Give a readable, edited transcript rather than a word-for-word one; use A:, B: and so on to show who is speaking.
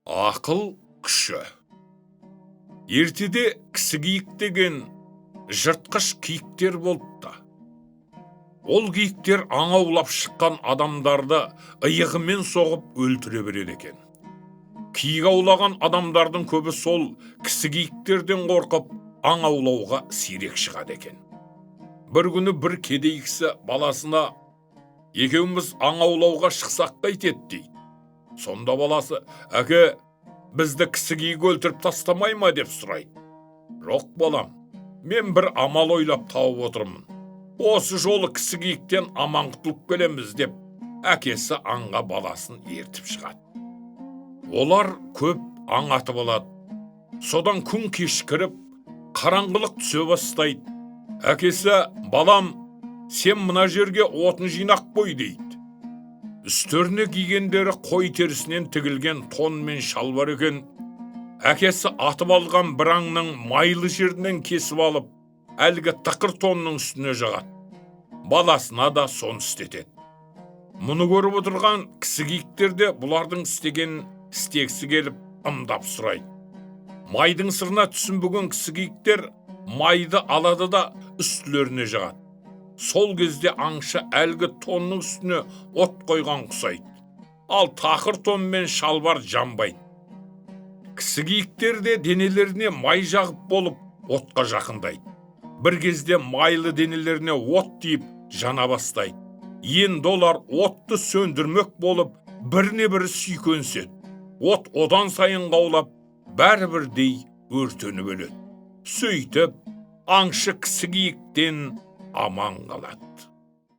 A: Ақыл күші. Ертеде кісі киік деген жыртқыш киіктер болыпты. Ол киіктер аң аулап шыққан адамдарды иығымен соғып өлтіре береді екен. Киік аулаған адамдардың көбі сол кісі киіктерден қорқып аң аулауға сирек шығады екен. Bir күні бір кедей кісі баласына екеуміз аң аулауға шықсақ қайтеді дейді. Сонда баласы: әке, бізді кісі киік өлтіріп тастамай ма деп сұрайды. Жоқ балам, мен бір амал ойлап тауып отырмын. Осы жолы кісі киіктен аман құтылып келеміз деп әкесі аңға баласын ертіп шығады. Олар көп аң атып алады. Содан күн кешкіріп, қараңғылық түсе бастайды. Әкесі: балам, сен мына жерге отын жинақ қой дейді. Үстеріне кигендері қой терісінен тігілген тон мен шалбар екен. Әкесі атып алған бір аңның майлы жерінен кесіп алып, әлгі тықыр тонның үстіне жағады. Баласына да соны істетеді. Мұны көріп отырған кісі киіктер де бұлардың істегенін істегісі келіп ымдап сұрайды. Майдың сырына түсінбеген кісі киіктер майды алады да үстілеріне жағады. Сол кезде аңшы әлгі тонның үстіне от қойған құсайды. Ал тақыр тон мен шалбар жанбайды. Кісі киіктер де денелеріне май жағып болып отқа жақындайды. Бір кезде майлы денелеріне от тиіп жана бастайды. Енді олар отты сөндірмек болып біріне бірі сүйкеніседі. От одан сайын қаулап, бәрібірдей өртеніп өледі. Сөйтіп, аңшы кісі киіктен аман қалады.